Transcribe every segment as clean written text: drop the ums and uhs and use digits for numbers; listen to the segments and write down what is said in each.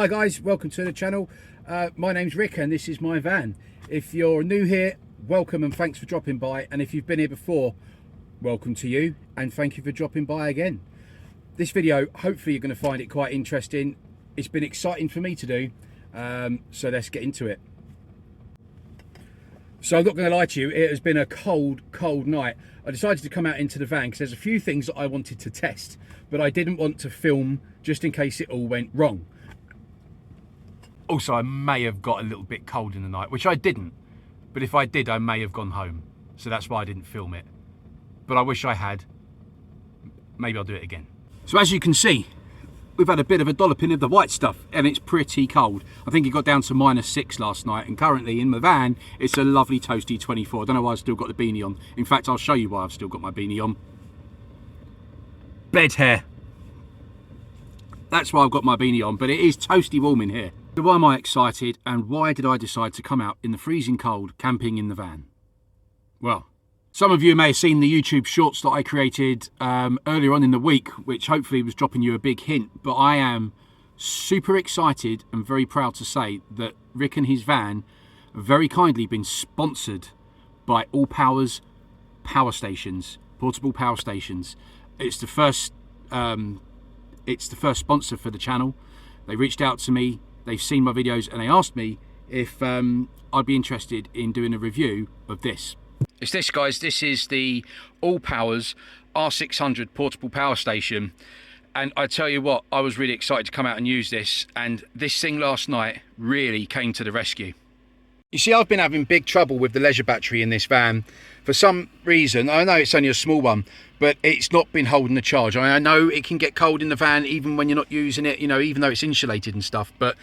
Hi guys, welcome to the channel. My name's Rick and this is my van. If you're new here, welcome and thanks for dropping by, and if you've been here before, welcome to you and thank you for dropping by again. This video, hopefully you're going to find it quite interesting. It's been exciting for me to do, so let's get into it. So I'm not going to lie to you, it has been a cold night. I decided to come out into the van because there's a few things that I wanted to test, but I didn't want to film just in case it all went wrong. Also, I may have got a little bit cold in the night, which I didn't. But if I did, I may have gone home. So that's why I didn't film it. But I wish I had. Maybe I'll do it again. So as you can see, we've had a bit of a dolloping of the white stuff and it's pretty cold. I think it got down to -6 last night, and currently in my van, it's a lovely toasty 24. I don't know why I've still got the beanie on. In fact, I'll show you why I've still got my beanie on. Bed hair. That's why I've got my beanie on, but it is toasty warm in here. So why am I excited, and why did I decide to come out in the freezing cold camping in the van? Well, some of you may have seen the YouTube shorts that I created earlier on in the week, which hopefully was dropping you a big hint, but I am super excited and very proud to say that Rick and his van have very kindly been sponsored by Allpowers power stations, portable power stations. It's the first sponsor for the channel. They reached out to me. They've seen my videos and they asked me if I'd be interested in doing a review of this. It's this, guys. This is the Allpowers R600 portable power station. And I tell you what, I was really excited to come out and use this. And this thing last night really came to the rescue. You see, I've been having big trouble with the leisure battery in this van. For some reason, I know it's only a small one, but it's not been holding the charge. I know it can get cold in the van even when you're not using it, you know, even though it's insulated and stuff, but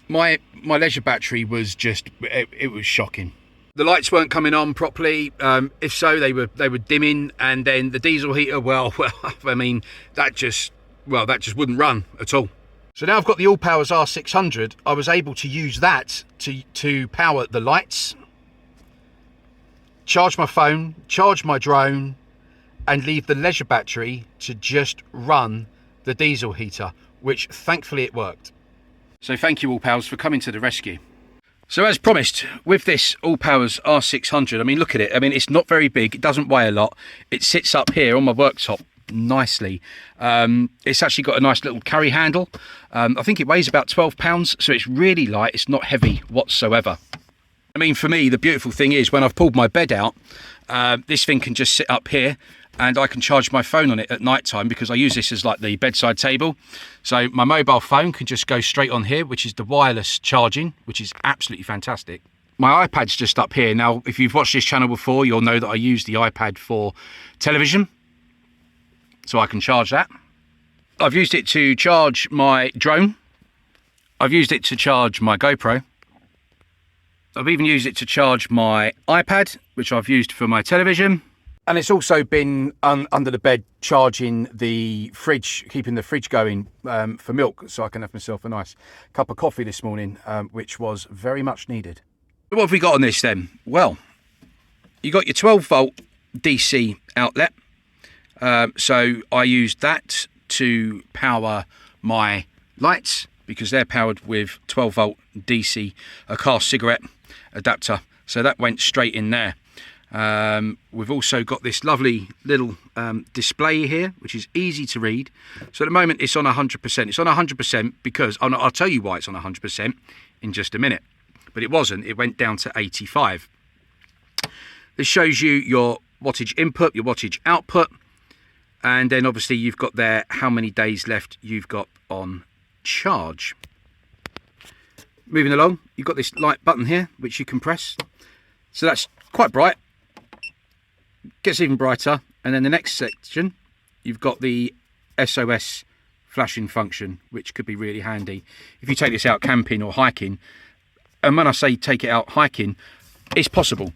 my leisure battery was just, it was shocking. The lights weren't coming on properly. If so, they were dimming, and then the diesel heater, well, I mean, that just wouldn't run at all. So now I've got the Allpowers R600, I was able to use that to power the lights, charge my phone, charge my drone, and leave the leisure battery to just run the diesel heater, which thankfully it worked. So thank you Allpowers for coming to the rescue. So as promised, with this Allpowers R600, I mean, look at it. I mean, it's not very big, it doesn't weigh a lot. It sits up here on my worktop nicely. It's actually got a nice little carry handle. I think it weighs about 12 pounds, so it's really light. It's not heavy whatsoever. I mean, for me, the beautiful thing is when I've pulled my bed out, this thing can just sit up here and I can charge my phone on it at night time, because I use this as like the bedside table. So my mobile phone can just go straight on here, which is the wireless charging, which is absolutely fantastic. My iPad's just up here. Now, if you've watched this channel before, you'll know that I use the iPad for television, so I can charge that. I've used it to charge my drone. I've used it to charge my GoPro. I've even used it to charge my iPad, which I've used for my television. And it's also been under the bed charging the fridge, keeping the fridge going for milk, so I can have myself a nice cup of coffee this morning, which was very much needed. What have we got on this then? Well, you got your 12 volt DC outlet. So I used that to power my lights, because they're powered with 12 volt DC, a car cigarette adapter. So that went straight in there. We've also got this lovely little display here, which is easy to read. So at the moment it's on 100%. It's on 100% because, I'll tell you why it's on 100% in just a minute. But it wasn't, it went down to 85. This shows you your wattage input, your wattage output. And then obviously you've got there how many days left you've got on charge. Moving along, you've got this light button here, which you can press. So that's quite bright. Gets even brighter. And then the next section, you've got the SOS flashing function, which could be really handy if you take this out camping or hiking. And when I say take it out hiking, it's possible.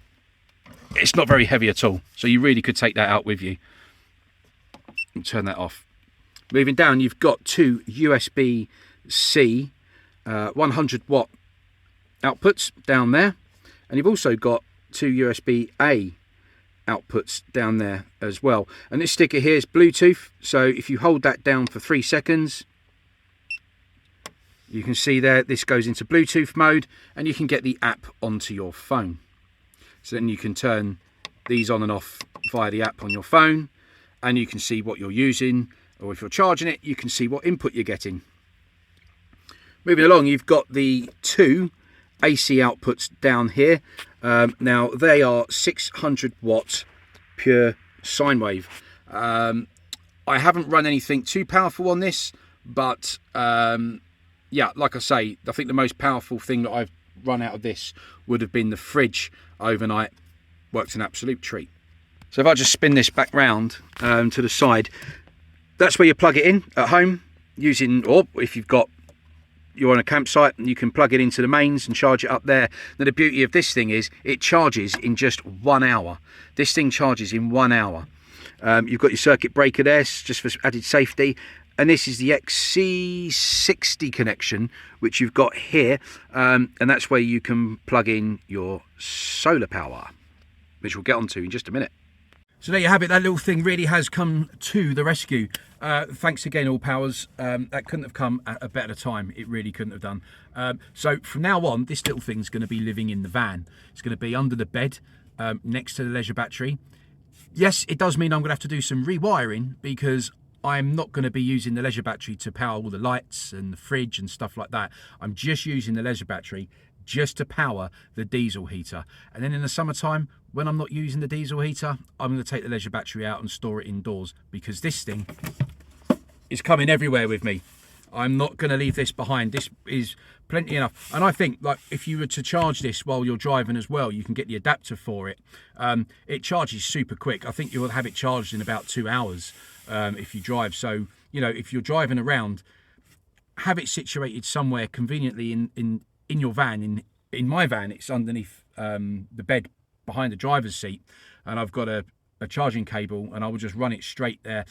It's not very heavy at all. So you really could take that out with you. Turn that off. Moving down, you've got two USB-C 100 watt outputs down there, and you've also got two USB-A outputs down there as well. And this sticker here is Bluetooth, so if you hold that down for 3 seconds, You can see there, this goes into Bluetooth mode, and you can get the app onto your phone. So then you can turn these on and off via the app on your phone, and you can see what you're using, or if you're charging it, you can see what input you're getting. Moving along, you've got the two AC outputs down here. Now they are 600 watt pure sine wave. I haven't run anything too powerful on this, but yeah, like I say, I think the most powerful thing that I've run out of this would have been the fridge overnight. Worked an absolute treat. So if I just spin this back round to the side, that's where you plug it in at home using, or if you're on a campsite, and you can plug it into the mains and charge it up there. Now the beauty of this thing is it charges in just 1 hour. This thing charges in 1 hour. You've got your circuit breaker there just for added safety, and this is the XC60 connection which you've got here, and that's where you can plug in your solar power, which we'll get onto in just a minute. So there you have it, that little thing really has come to the rescue. Thanks again, Allpowers. That couldn't have come at a better time. It really couldn't have done. So from now on, this little thing's going to be living in the van. It's going to be under the bed, next to the leisure battery. Yes, it does mean I'm going to have to do some rewiring, because I'm not going to be using the leisure battery to power all the lights and the fridge and stuff like that. I'm just using the leisure battery just to power the diesel heater. And then in the summertime, when I'm not using the diesel heater, I'm going to take the leisure battery out and store it indoors, because this thing is coming everywhere with me. I'm not going to leave this behind. This is plenty enough. And I think, like, if you were to charge this while you're driving as well, you can get the adapter for it. It charges super quick. I think you'll have it charged in about 2 hours if you drive. So, you know, if you're driving around, have it situated somewhere conveniently in your van. In my van, it's underneath the bed behind the driver's seat, and I've got a charging cable, and I will just run it straight there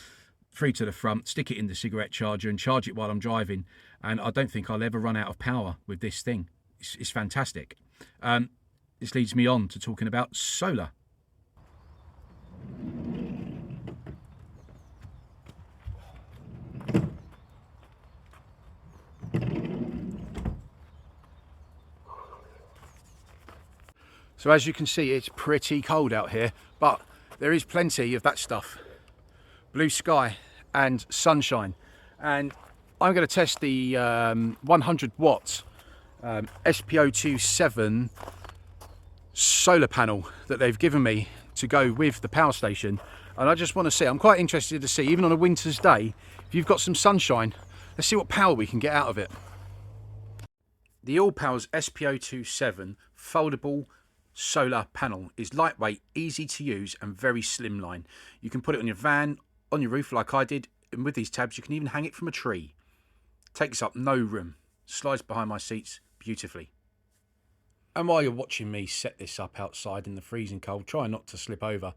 through to the front, stick it in the cigarette charger and charge it while I'm driving, and I don't think I'll ever run out of power with this thing. It's fantastic. This leads me on to talking about solar. So as you can see, it's pretty cold out here, but there is plenty of that stuff. Blue sky and sunshine. And I'm going to test the 100 watt SPO27 solar panel that they've given me to go with the power station. And I just want to see, I'm quite interested to see, even on a winter's day, if you've got some sunshine, let's see what power we can get out of it. The Allpowers SPO27 foldable solar panel is lightweight, easy to use and very slimline. You can put it on your van, on your roof like I did, and with these tabs you can even hang it from a tree. Takes up no room, slides behind my seats beautifully. And while you're watching me set this up outside in the freezing cold, try not to slip over,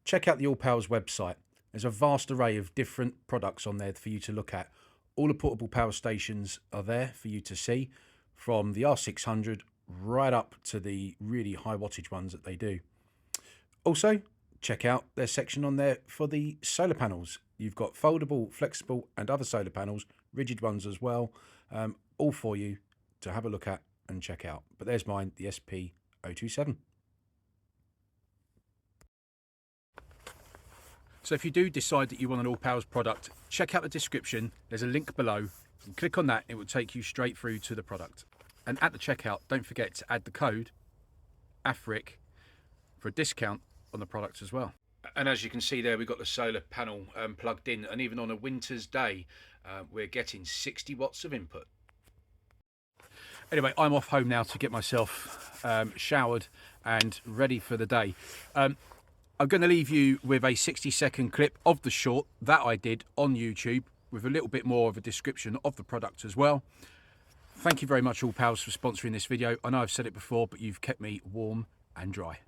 check out the Allpowers website. There's a vast array of different products on there for you to look at. All the portable power stations are there for you to see, from the R600 right up to the really high wattage ones that they do. Also, check out their section on there for the solar panels. You've got foldable, flexible and other solar panels, rigid ones as well, all for you to have a look at and check out. But there's mine, the SP027. So if you do decide that you want an Allpowers product, check out the description. There's a link below. And click on that, it will take you straight through to the product. And at the checkout, don't forget to add the code AFRIC for a discount on the product as well. And as you can see there, we've got the solar panel plugged in, and even on a winter's day, we're getting 60 watts of input. Anyway, I'm off home now to get myself showered and ready for the day. I'm going to leave you with a 60-second clip of the short that I did on YouTube with a little bit more of a description of the product as well. Thank you very much, Allpowers, for sponsoring this video. I know I've said it before, but you've kept me warm and dry.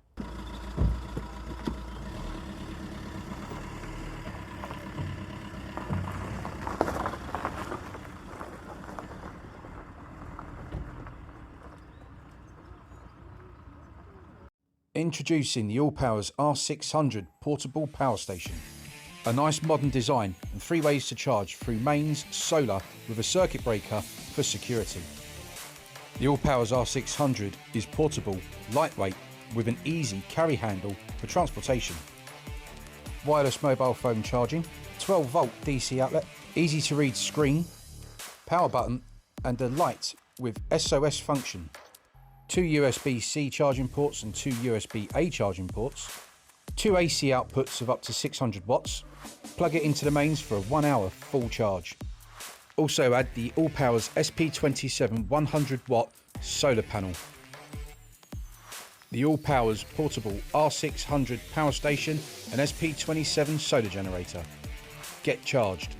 Introducing the Allpowers R600 portable power station. A nice modern design and 3 ways to charge through mains, solar with a circuit breaker for security. The Allpowers R600 is portable, lightweight with an easy carry handle for transportation. Wireless mobile phone charging, 12 volt DC outlet, easy to read screen, power button and a light with SOS function. 2 USB-C charging ports and 2 USB-A charging ports. 2 AC outputs of up to 600 watts. Plug it into the mains for a 1 hour full charge. Also add the Allpowers SP27 100 watt solar panel. The Allpowers portable R600 power station and SP27 solar generator. Get charged.